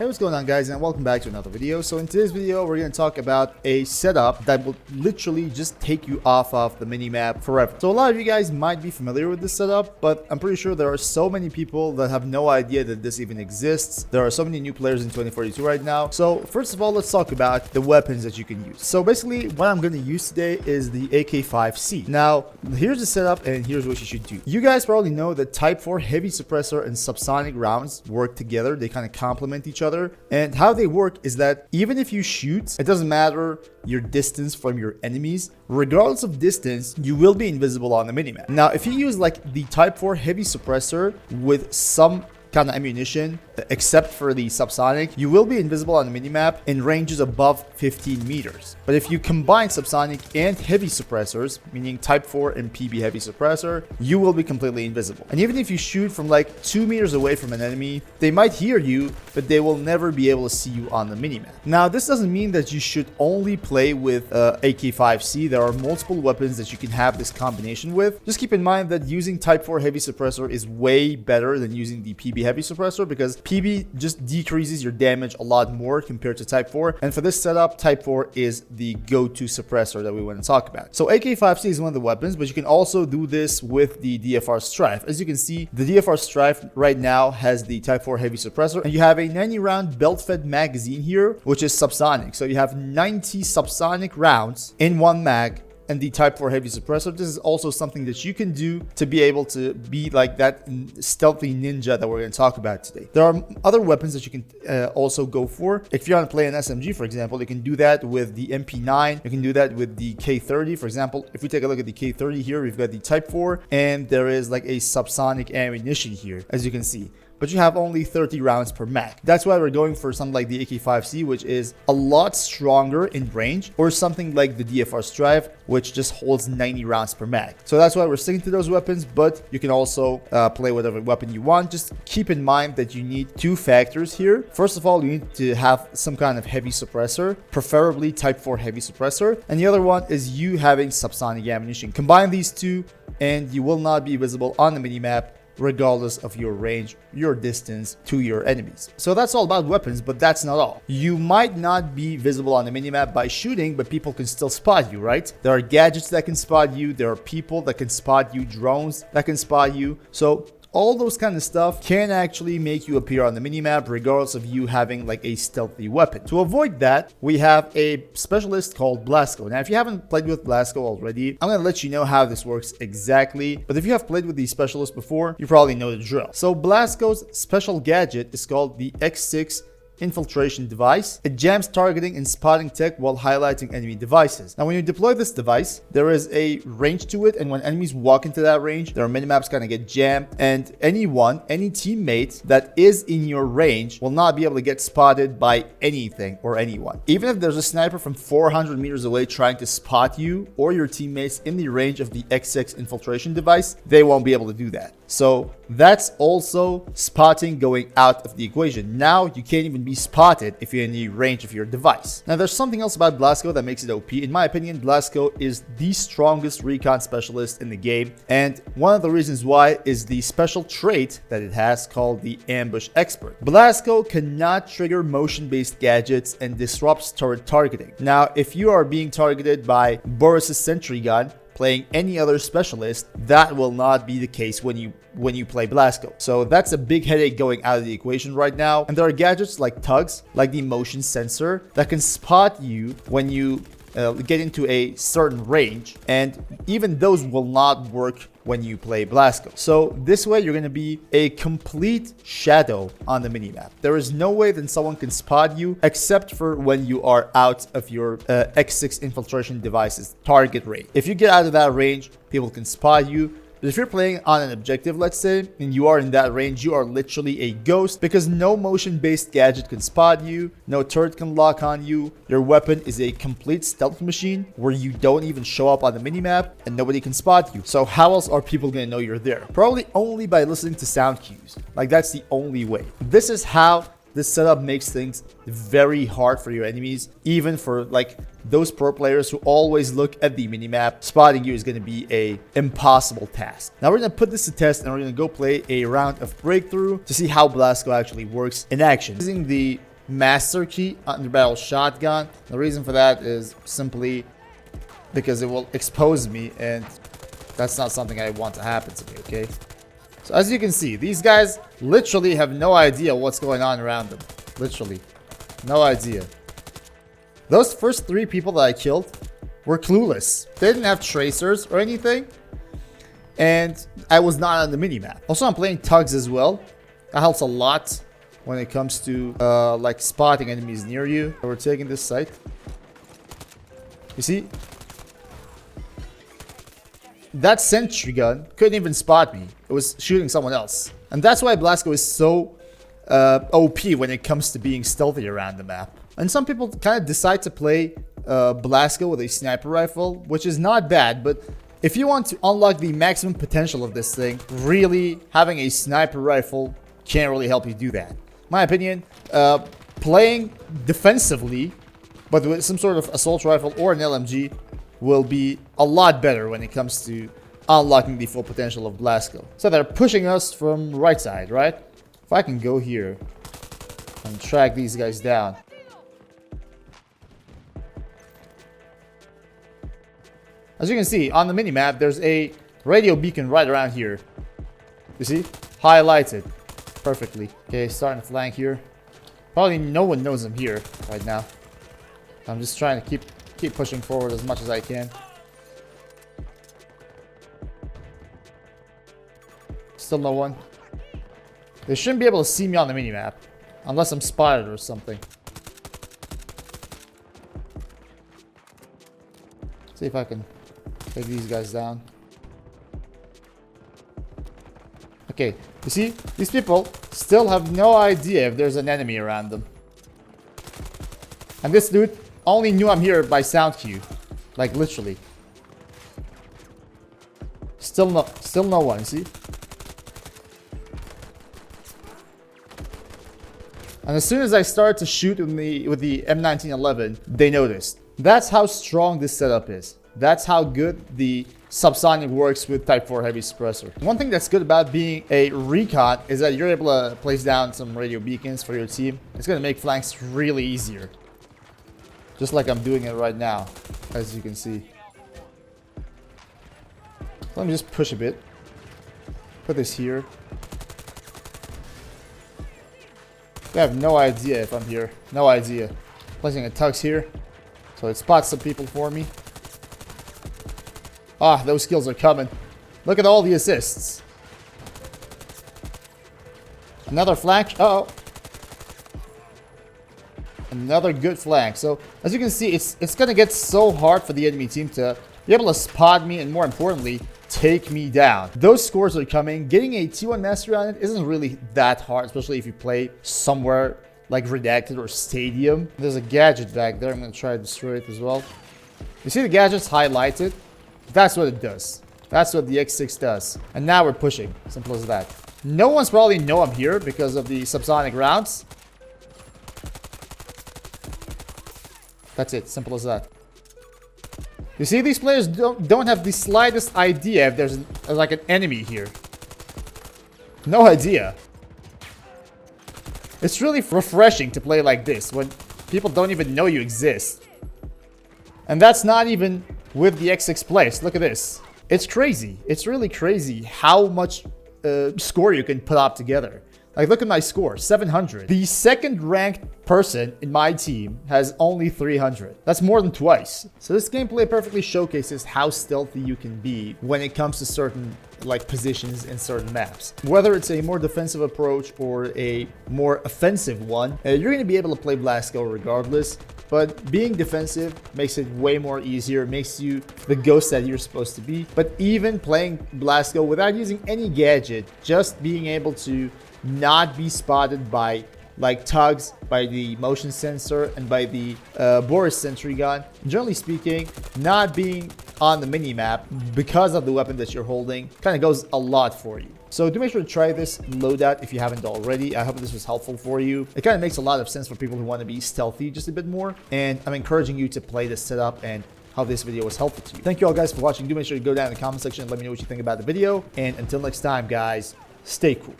what's going on, guys, and welcome back to another video. So in today's video, we're going to talk about a setup that will literally just take you off of the minimap forever. So a lot of you guys might be familiar with this setup, but I'm pretty sure there are so many people that have no idea that this even exists. There are so many new players in 2042 right now. So first of all, let's talk about the weapons that you can use. So basically, what I'm going to use today is the AK-5C. Now, here's the setup and here's what you should do. You guys probably know that Type 4 heavy suppressor and subsonic rounds work together. They kind of complement each other, and how they work is that even if you shoot, it doesn't matter your distance from your enemies. Regardless of distance, you will be invisible on the minimap. Now, if you use like the Type 4 heavy suppressor with some kind of ammunition, except for the subsonic, you will be invisible on the minimap in ranges above 15 meters. But if you combine subsonic and heavy suppressors, meaning Type 4 and PB heavy suppressor, you will be completely invisible. And even if you shoot from like 2 meters away from an enemy, they might hear you, but they will never be able to see you on the minimap. Now, this doesn't mean that you should only play with AK-5C. There are multiple weapons that you can have this combination with. Just keep in mind that using Type 4 heavy suppressor is way better than using the PB heavy suppressor, because PB just decreases your damage a lot more compared to Type 4. And for this setup, Type 4 is the go-to suppressor that we want to talk about. So AK-5C is one of the weapons, but you can also do this with the DFR Strife. As you can see, the DFR Strife right now has the Type 4 heavy suppressor, and you have a 90 round belt-fed magazine here, which is subsonic. So you have 90 subsonic rounds in one mag, and the Type 4 heavy suppressor. This is also something that you can do to be able to be like that Stealthy Ninja that we're going to talk about today. There are other weapons that you can also go for. If you want to play an SMG, for example, you can do that with the MP9. You can do that with the K30. For example, if we take a look at the K30 here, we've got the Type 4, and there is like a subsonic ammunition here, as you can see. But you have only 30 rounds per mag. That's why we're going for something like the AK-5C, which is a lot stronger in range, or something like the DFR Strife, which just holds 90 rounds per mag. So that's why we're sticking to those weapons, but you can also play whatever weapon you want. Just keep in mind that you need two factors here. First of all, you need to have some kind of heavy suppressor, preferably Type 4 heavy suppressor. And the other one is you having subsonic ammunition. Combine these two, and you will not be visible on the minimap, regardless of your range, your distance to your enemies. So that's all about weapons, but that's not all. You might not be visible on the minimap by shooting, but people can still spot you, right? There are gadgets that can spot you, there are people that can spot you, drones that can spot you. So all those kind of stuff can actually make you appear on the minimap regardless of you having like a stealthy weapon. To avoid that, we have a specialist called Blasco. Now, if you haven't played with Blasco already, I'm going to let you know how this works exactly. But if you have played with the specialist before, you probably know the drill. So Blasco's special gadget is called the X6 infiltration device. It jams targeting and spotting tech while highlighting enemy devices. Now, when you deploy this device, there is a range to it, and when enemies walk into that range, their minimaps kind of get jammed, and any teammate that is in your range will not be able to get spotted by anything or anyone. Even if there's a sniper from 400 meters away trying to spot you or your teammates in the range of the X6 infiltration device, they won't be able to do that. So that's also spotting going out of the equation. Now you can't even be spotted if you're in the range of your device. Now, there's something else about Blasco that makes it OP. In my opinion, Blasco is the strongest recon specialist in the game, and one of the reasons why is the special trait that it has called the Ambush Expert. Blasco cannot trigger motion-based gadgets and disrupts turret targeting. Now, if you are being targeted by Boris's sentry gun playing any other specialist, that will not be the case when you play Blasco. So that's a big headache going out of the equation right now. And there are gadgets like tugs, like the motion sensor, that can spot you when you get into a certain range, and even those will not work when you play Blasco. So this way, you're going to be a complete shadow on the minimap. There is no way that someone can spot you except for when you are out of your X6 infiltration device's target range. If you get out of that range, people can spot you. But if you're playing on an objective, let's say, and you are in that range, you are literally a ghost, because no motion-based gadget can spot you, no turret can lock on you, your weapon is a complete stealth machine where you don't even show up on the minimap and nobody can spot you. So how else are people going to know you're there? Probably only by listening to sound cues. Like, that's the only way. This is how this setup makes things very hard for your enemies, even for like those pro players who always look at the minimap. Spotting you is going to be a impossible task. Now we're going to put this to test, and we're going to go play a round of Breakthrough to see how Blasco actually works in action. Using the master key underbarrel shotgun. The reason for that is simply because it will expose me, and that's not something I want to happen to me, okay? So as you can see, these guys literally have no idea what's going on around them. Literally. No idea. Those first 3 people that I killed were clueless. They didn't have tracers or anything. And I was not on the minimap. Also, I'm playing tugs as well. That helps a lot when it comes to like spotting enemies near you. We're taking this site. You see? That sentry gun couldn't even spot me. It was shooting someone else. And that's why Blasco is so OP when it comes to being stealthy around the map. And some people kind of decide to play Blasco with a sniper rifle, which is not bad, but if you want to unlock the maximum potential of this thing, really having a sniper rifle can't really help you do that. My opinion, playing defensively, but with some sort of assault rifle or an LMG, will be a lot better when it comes to unlocking the full potential of Blasco. So they're pushing us from right side, right? If I can go here and track these guys down. As you can see, on the minimap, there's a radio beacon right around here. You see? Highlighted perfectly. Okay, starting to flank here. Probably no one knows I'm here right now. I'm just trying to keep pushing forward as much as I can. Still no one. They shouldn't be able to see me on the minimap. Unless I'm spotted or something. See if I can take these guys down. Okay, you see? These people still have no idea if there's an enemy around them. And this dude only knew I'm here by sound cue. Like, literally. Still no one, see? And as soon as I started to shoot with the M1911, they noticed. That's how strong this setup is. That's how good the subsonic works with Type 4 heavy suppressor. One thing that's good about being a recon is that you're able to place down some radio beacons for your team. It's going to make flanks really easier. Just like I'm doing it right now, as you can see. So let me just push a bit. Put this here. They have no idea if I'm here. No idea. Placing a tux here. So it spots some people for me. Ah, those kills are coming. Look at all the assists. Another flank. Uh-oh. Another good flank. So, as you can see, it's going to get so hard for the enemy team to be able to spot me and, more importantly, take me down. Those scores are coming. Getting a T1 mastery on it isn't really that hard, especially if you play somewhere like Redacted or Stadium. There's a gadget back there. I'm going to try to destroy it as well. You see the gadgets highlighted? That's what it does. That's what the X6 does. And now we're pushing. Simple as that. No one's probably know I'm here because of the subsonic rounds. That's it. Simple as that. You see, these players don't have the slightest idea if there's like an enemy here. No idea. It's really refreshing to play like this when people don't even know you exist. And that's not even with the X6 place. Look at this. It's crazy. It's really crazy how much score you can put up together. Like, look at my score, 700. The second ranked person in my team has only 300. That's more than twice. So this gameplay perfectly showcases how stealthy you can be when it comes to certain like positions in certain maps. Whether it's a more defensive approach or a more offensive one, you're going to be able to play Blasco regardless. But being defensive makes it way more easier, makes you the ghost that you're supposed to be. But even playing Blasco without using any gadget, just being able to not be spotted by like tugs, by the motion sensor, and by the Boris sentry gun. Generally speaking, not being on the minimap because of the weapon that you're holding kind of goes a lot for you. So do make sure to try this loadout if you haven't already. I hope this was helpful for you. It kind of makes a lot of sense for people who want to be stealthy just a bit more. And I'm encouraging you to play this setup and how this video was helpful to you. Thank you all guys for watching. Do make sure to go down in the comment section and let me know what you think about the video. And until next time, guys, stay cool.